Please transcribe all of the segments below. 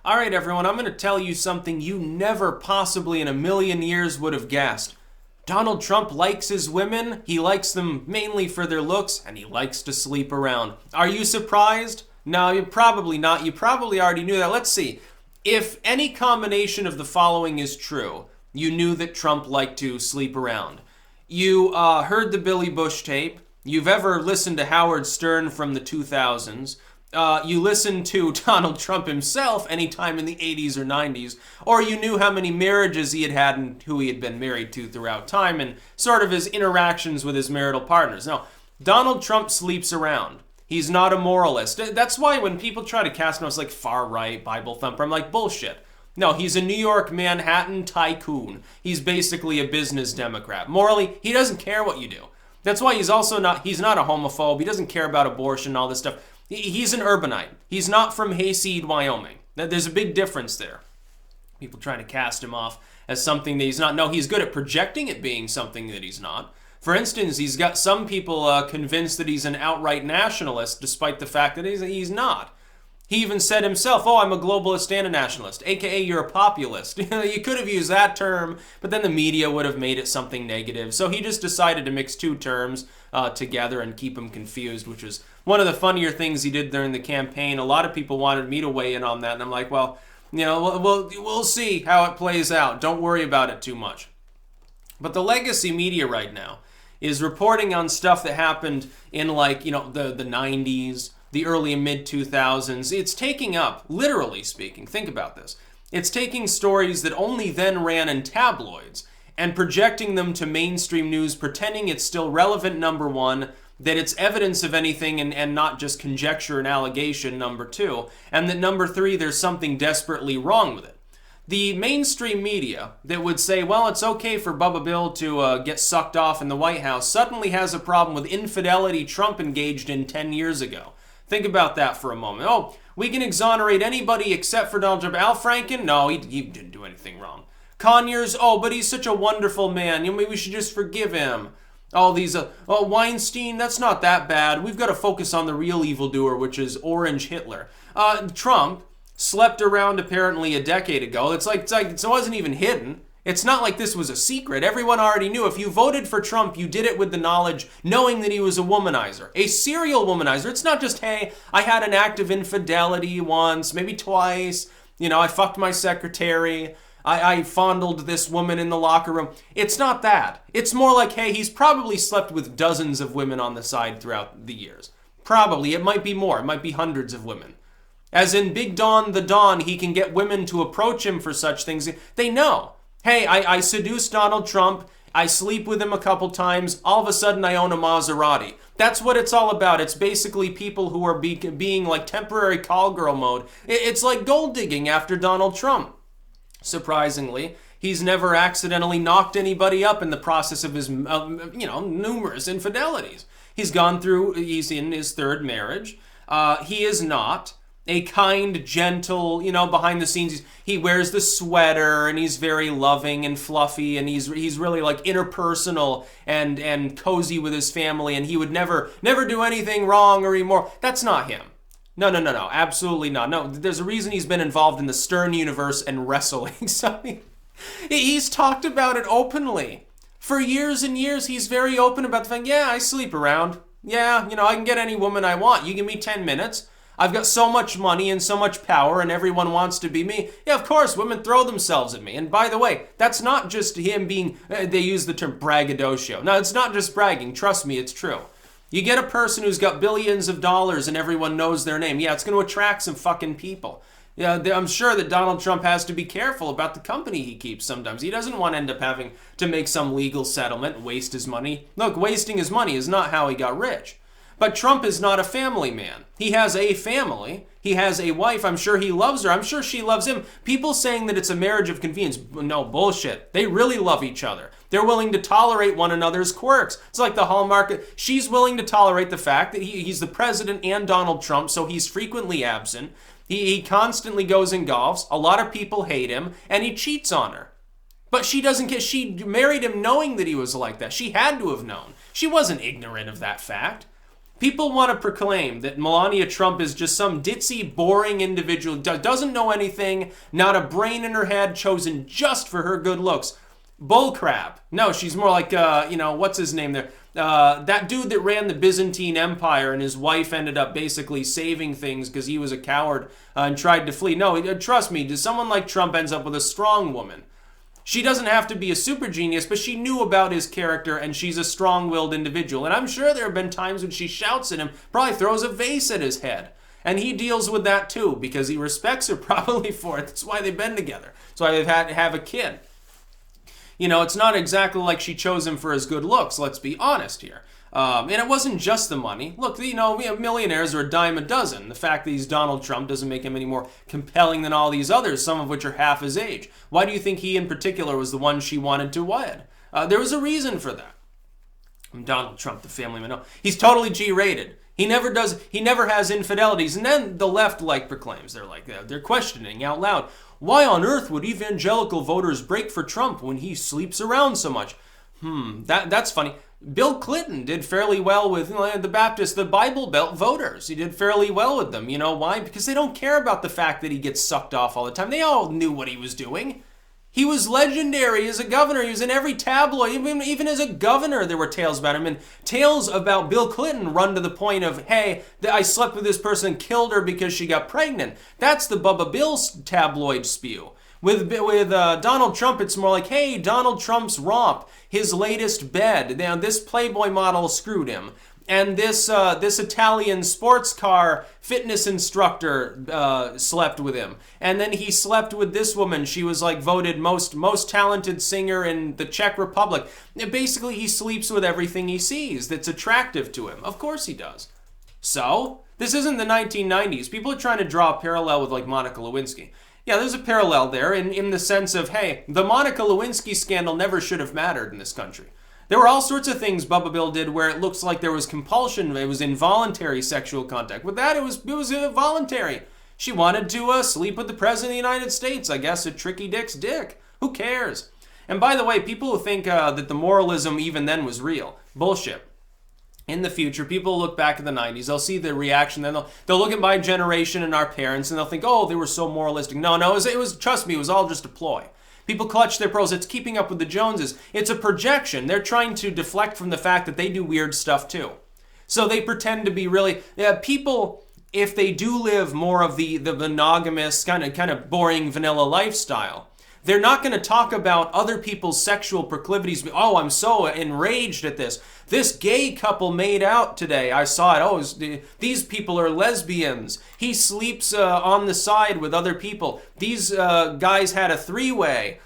All right, everyone, I'm going to tell you something you never possibly in a million years would have guessed. Donald Trump likes his women, he likes them mainly for their looks, and he likes to sleep around. Are you surprised? No, you're probably not. You probably already knew that. Let's see. If any combination of the following is true, you knew that Trump liked to sleep around. You heard the Billy Bush tape. You've ever listened to Howard Stern from the 2000s. You listened to Donald Trump himself anytime in the 80s or 90s, or you knew how many marriages he had had and who he had been married to throughout time and sort of his interactions with his marital partners. Now, Donald Trump sleeps around. He's not a moralist. That's why when people try to cast him as like far-right, Bible thumper, I'm like, bullshit. No, he's a New York Manhattan tycoon. He's basically a business Democrat. Morally, he doesn't care what you do. That's why he's not a homophobe. He doesn't care about abortion and all this stuff. He's an urbanite. He's not from Hayseed, Wyoming. There's a big difference there. People trying to cast him off as something that he's not. No, he's good at projecting it being something that he's not. For instance, he's got some people convinced that he's an outright nationalist, despite the fact that he's not. He even said himself, oh, I'm a globalist and a nationalist, aka you're a populist. You could have used that term, but then the media would have made it something negative. So he just decided to mix two terms together and keep them confused, which is one of the funnier things he did during the campaign. A lot of people wanted me to weigh in on that, and I'm like, well, we'll see how it plays out. Don't worry about it too much. But the legacy media right now is reporting on stuff that happened in the 90s, the early and mid 2000s. It's taking up, literally speaking, think about this. It's taking stories that only then ran in tabloids and projecting them to mainstream news, pretending it's still relevant, number one, that it's evidence of anything and not just conjecture and allegation, number two, and that number three, there's something desperately wrong with it. The mainstream media that would say, well, it's okay for Bubba Bill to get sucked off in the White House suddenly has a problem with infidelity Trump engaged in 10 years ago. Think about that for a moment. Oh, we can exonerate anybody except for Donald Trump. Al Franken? No, he didn't do anything wrong. Conyers? Oh, but he's such a wonderful man. Maybe we should just forgive him. All these, Weinstein? That's not that bad. We've got to focus on the real evildoer, which is Orange Hitler. Trump slept around apparently a decade ago. It's like it wasn't even hidden. It's not like this was a secret. Everyone already knew. If you voted for Trump, you did it with the knowledge, knowing that he was a womanizer, a serial womanizer. It's not just, hey, I had an act of infidelity once, maybe twice. I fucked my secretary. I fondled this woman in the locker room. It's not that. It's more like, hey, he's probably slept with dozens of women on the side throughout the years. Probably. It might be more. It might be hundreds of women. As in Big Don the Don, he can get women to approach him for such things. They know. Hey, I seduced Donald Trump. I sleep with him a couple times. All of a sudden, I own a Maserati. That's what it's all about. It's basically people who are being like temporary call girl mode. It's like gold digging after Donald Trump. Surprisingly, he's never accidentally knocked anybody up in the process of his, numerous infidelities. He's in his third marriage. He is not a kind, gentle, behind the scenes. He wears the sweater and he's very loving and fluffy and he's really like interpersonal and cozy with his family and he would never do anything wrong or immoral. That's not him. No, absolutely not. No, there's a reason he's been involved in the Stern universe and wrestling. So he's talked about it openly. For years and years, he's very open about the fact, yeah, I sleep around. Yeah, I can get any woman I want. You give me 10 minutes. I've got so much money and so much power and everyone wants to be me. Yeah, of course, women throw themselves at me. And by the way, that's not just him being, they use the term braggadocio. No, it's not just bragging. Trust me, it's true. You get a person who's got billions of dollars and everyone knows their name. Yeah, it's going to attract some fucking people. Yeah, I'm sure that Donald Trump has to be careful about the company he keeps sometimes. He doesn't want to end up having to make some legal settlement and waste his money. Look, wasting his money is not how he got rich. But Trump is not a family man. He has a family. He has a wife. I'm sure he loves her. I'm sure she loves him. People saying that it's a marriage of convenience. No, bullshit. They really love each other. They're willing to tolerate one another's quirks. It's like the Hallmark. She's willing to tolerate the fact that he's the president and Donald Trump, so he's frequently absent. He constantly goes and golfs. A lot of people hate him, and he cheats on her. But she doesn't care. She married him knowing that he was like that. She had to have known. She wasn't ignorant of that fact. People want to proclaim that Melania Trump is just some ditzy, boring individual, doesn't know anything, not a brain in her head, chosen just for her good looks. Bullcrap. No, she's more like, what's his name there? That dude that ran the Byzantine Empire and his wife ended up basically saving things because he was a coward and tried to flee. No, trust me, someone like Trump ends up with a strong woman. She doesn't have to be a super genius, but she knew about his character and she's a strong-willed individual. And I'm sure there have been times when she shouts at him, probably throws a vase at his head. And he deals with that too because he respects her probably for it. That's why they've been together. That's why they've had to have a kid. It's not exactly like she chose him for his good looks, let's be honest here. And it wasn't just the money. Look, millionaires are a dime a dozen. The fact that he's Donald Trump doesn't make him any more compelling than all these others, some of which are half his age. Why do you think he in particular was the one she wanted to wed? There was a reason for that. Donald Trump, the family man. No, he's totally G-rated. He never has infidelities. And then the left proclaims, they're questioning out loud. Why on earth would evangelical voters break for Trump when he sleeps around so much? That's funny. Bill Clinton did fairly well with the Bible Belt voters. He did fairly well with them. You know why? Because they don't care about the fact that he gets sucked off all the time. They all knew what he was doing. He was legendary as a governor. He was in every tabloid. Even as a governor, there were tales about him. And tales about Bill Clinton run to the point of, hey, I slept with this person and killed her because she got pregnant. That's the Bubba Bill's tabloid spew. With Donald Trump, it's more like, hey, Donald Trump's romp, his latest bed. Now, this Playboy model screwed him. And this Italian sports car fitness instructor slept with him. And then he slept with this woman. She was voted most talented singer in the Czech Republic. And basically, he sleeps with everything he sees that's attractive to him. Of course he does. So, this isn't the 1990s. People are trying to draw a parallel with Monica Lewinsky. Yeah, there's a parallel there in the sense of, hey, the Monica Lewinsky scandal never should have mattered in this country. There were all sorts of things Bubba Bill did where it looks like there was compulsion. It was involuntary sexual contact. With that, it was voluntary. She wanted to sleep with the President of the United States. I guess a tricky dick's dick. Who cares? And by the way, people who think that the moralism even then was real, bullshit. In the future, people look back at the 90s, they'll see the reaction, then they'll look at my generation and our parents, and they'll think, oh, they were so moralistic. No, it was trust me, it was all just a ploy. People clutch their pearls. It's keeping up with the Joneses. It's a projection. They're trying to deflect from the fact that they do weird stuff too. So they pretend to be really... people, if they do live more of the monogamous, kind of boring vanilla lifestyle, they're not going to talk about other people's sexual proclivities. Oh, I'm so enraged at this. This gay couple made out today. I saw it. Oh, these people are lesbians. He sleeps on the side with other people. These guys had a three-way.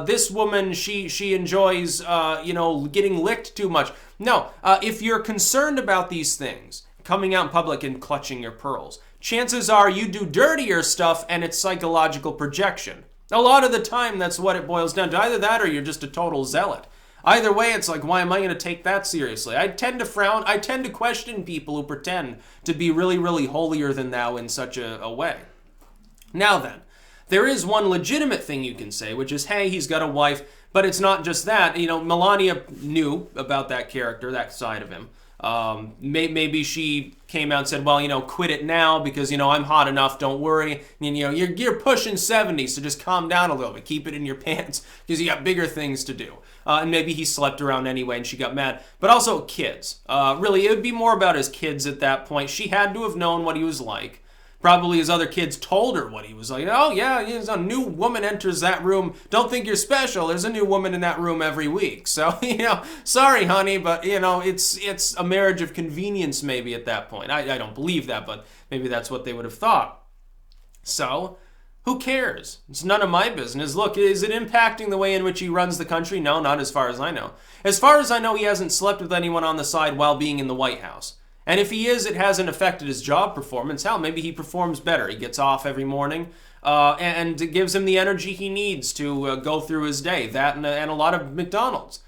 This woman, she enjoys, getting licked too much. No, if you're concerned about these things, coming out in public and clutching your pearls, chances are you do dirtier stuff and it's psychological projection. A lot of the time, that's what it boils down to. Either that or you're just a total zealot. Either way, it's why am I going to take that seriously? I tend to frown. I tend to question people who pretend to be really, really holier than thou in such a way. Now then, there is one legitimate thing you can say, which is, hey, he's got a wife, but it's not just that. Melania knew about that character, that side of him. Maybe she came out and said, well, quit it now because, I'm hot enough, don't worry. And, you're pushing 70, so just calm down a little bit. Keep it in your pants because you got bigger things to do. And maybe he slept around anyway and she got mad. But also kids. Really, it would be more about his kids at that point. She had to have known what he was like. Probably his other kids told her what he was like. Oh, yeah, a new woman enters that room. Don't think you're special. There's a new woman in that room every week. So, sorry, honey, but, it's a marriage of convenience maybe at that point. I don't believe that, but maybe that's what they would have thought. So, who cares? It's none of my business. Look, is it impacting the way in which he runs the country? No, not as far as I know. As far as I know, he hasn't slept with anyone on the side while being in the White House. And if he is, it hasn't affected his job performance. Hell, maybe he performs better. He gets off every morning, and it gives him the energy he needs to go through his day. That and a lot of McDonald's.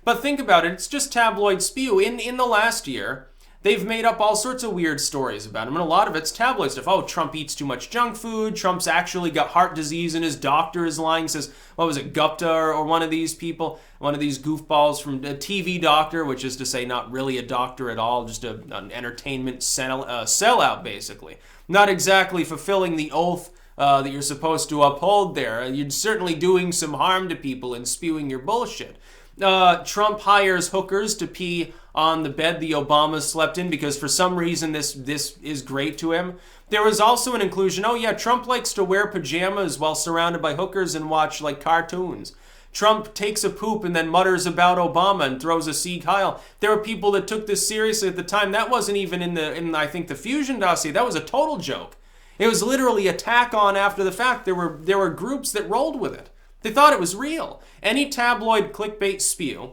But think about it. It's just tabloid spew. In the last year, They've made up all sorts of weird stories about him, and a lot of it's tabloid stuff. Oh, Trump eats too much junk food. Trump's actually got heart disease, and his doctor is lying. Says, what was it, Gupta or one of these people, one of these goofballs from a TV doctor, which is to say not really a doctor at all, just an entertainment sellout, basically. Not exactly fulfilling the oath that you're supposed to uphold there. You're certainly doing some harm to people and spewing your bullshit. Trump hires hookers to pee on the bed the Obamas slept in because for some reason this is great to him. There was also an inclusion, oh yeah, Trump likes to wear pajamas while surrounded by hookers and watch like cartoons. Trump takes a poop and then mutters about Obama and throws a Sieg Heil. There were people that took this seriously at the time. That wasn't even in I think the Fusion dossier. That was a total joke. It was literally a tack on after the fact. There were groups that rolled with it. They thought it was real. Any tabloid clickbait spew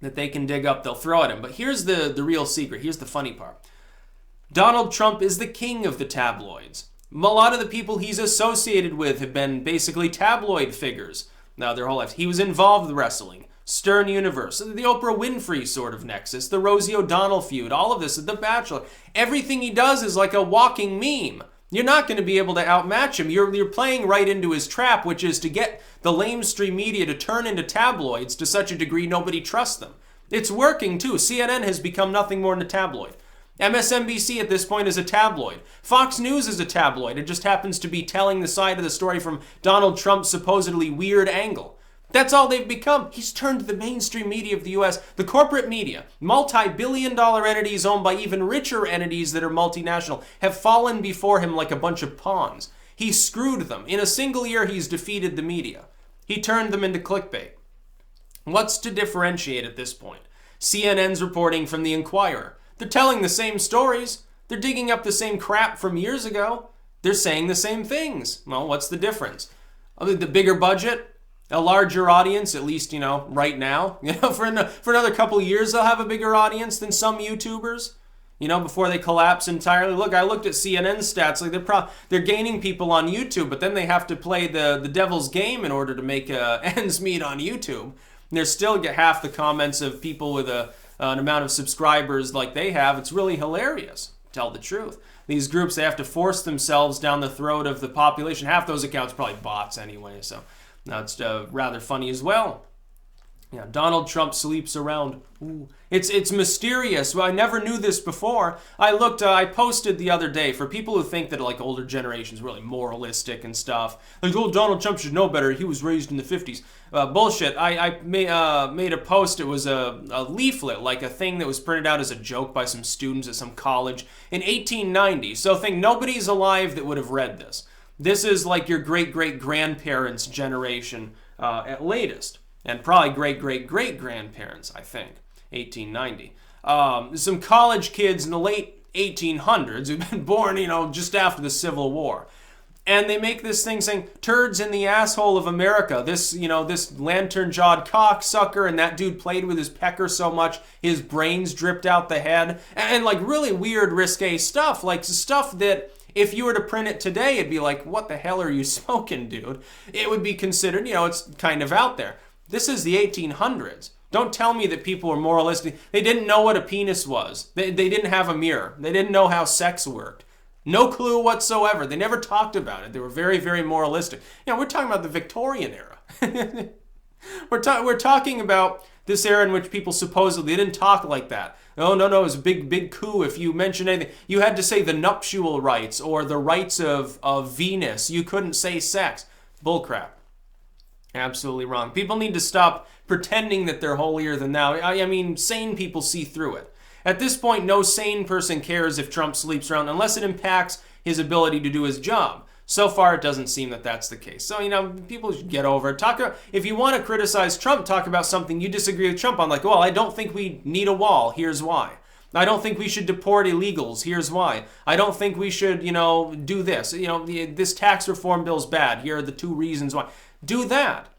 that they can dig up, they'll throw at him. But here's the real secret. Here's the funny part. Donald Trump is the king of the tabloids. A lot of the people he's associated with have been basically tabloid figures. Now, their whole lives. He was involved with wrestling, Stern Universe, the Oprah Winfrey sort of nexus, the Rosie O'Donnell feud, all of this, The Bachelor. Everything he does is like a walking meme. You're not going to be able to outmatch him. You're playing right into his trap, which is to get the lamestream media to turn into tabloids to such a degree nobody trusts them. It's working, too. CNN has become nothing more than a tabloid. MSNBC at this point is a tabloid. Fox News is a tabloid. It just happens to be telling the side of the story from Donald Trump's supposedly weird angle. That's all they've become. He's turned the mainstream media of the U.S., the corporate media, multi-billion-dollar entities owned by even richer entities that are multinational, have fallen before him like a bunch of pawns. He screwed them. In a single year, he's defeated the media. He turned them into clickbait. What's to differentiate at this point? CNN's reporting from the Inquirer. They're telling the same stories. They're digging up the same crap from years ago. They're saying the same things. Well, what's the difference? The bigger budget? A larger audience, at least, right now. For another couple of years, they'll have a bigger audience than some YouTubers, before they collapse entirely. Look, I looked at CNN stats. Like they're gaining people on YouTube, but then they have to play the devil's game in order to make ends meet on YouTube. And they still get half the comments of people with an amount of subscribers like they have. It's really hilarious, to tell the truth. These groups, they have to force themselves down the throat of the population. Half those accounts are probably bots anyway, so... Now, it's rather funny as well. Yeah, Donald Trump sleeps around. Ooh. It's mysterious. Well, I never knew this before. I posted the other day, for people who think that like older generations really moralistic and stuff. Like, oh, Donald Trump should know better. He was raised in the 50s. Bullshit. I made a post. It was a leaflet, like a thing that was printed out as a joke by some students at some college in 1890. So think nobody's alive that would have read this. This is like your great-great-grandparents' generation at latest. And probably great-great-great-grandparents, I think, 1890. Some college kids in the late 1800s who've been born, just after the Civil War. And they make this thing saying, turds in the asshole of America. This lantern-jawed cocksucker, and that dude played with his pecker so much, his brains dripped out the head. And like really weird, risque stuff. Like stuff that... If you were to print it today, it'd be like, what the hell are you smoking, dude? It would be considered, it's kind of out there. This is the 1800s. Don't tell me that people were moralistic. They didn't know what a penis was. They didn't have a mirror. They didn't know how sex worked. No clue whatsoever. They never talked about it. They were very, very moralistic. We're talking about the Victorian era. We're talking about this era in which people supposedly didn't talk like that. Oh, no, it was a big coup. If you mentioned anything, you had to say the nuptial rights or the rights of Venus. You couldn't say sex. Bullcrap. Absolutely wrong. People need to stop pretending that they're holier than thou. I mean, sane people see through it. At this point, no sane person cares if Trump sleeps around unless it impacts his ability to do his job. So far, it doesn't seem that that's the case. So, people should get over it. If you want to criticize Trump, talk about something you disagree with Trump on. Like, well, I don't think we need a wall. Here's why. I don't think we should deport illegals. Here's why. I don't think we should, do this. This tax reform bill's bad. Here are the 2 reasons why. Do that.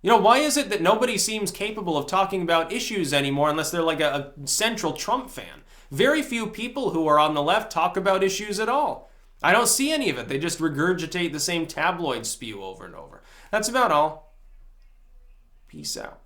Why is it that nobody seems capable of talking about issues anymore unless they're like a central Trump fan? Very few people who are on the left talk about issues at all. I don't see any of it. They just regurgitate the same tabloid spew over and over. That's about all. Peace out.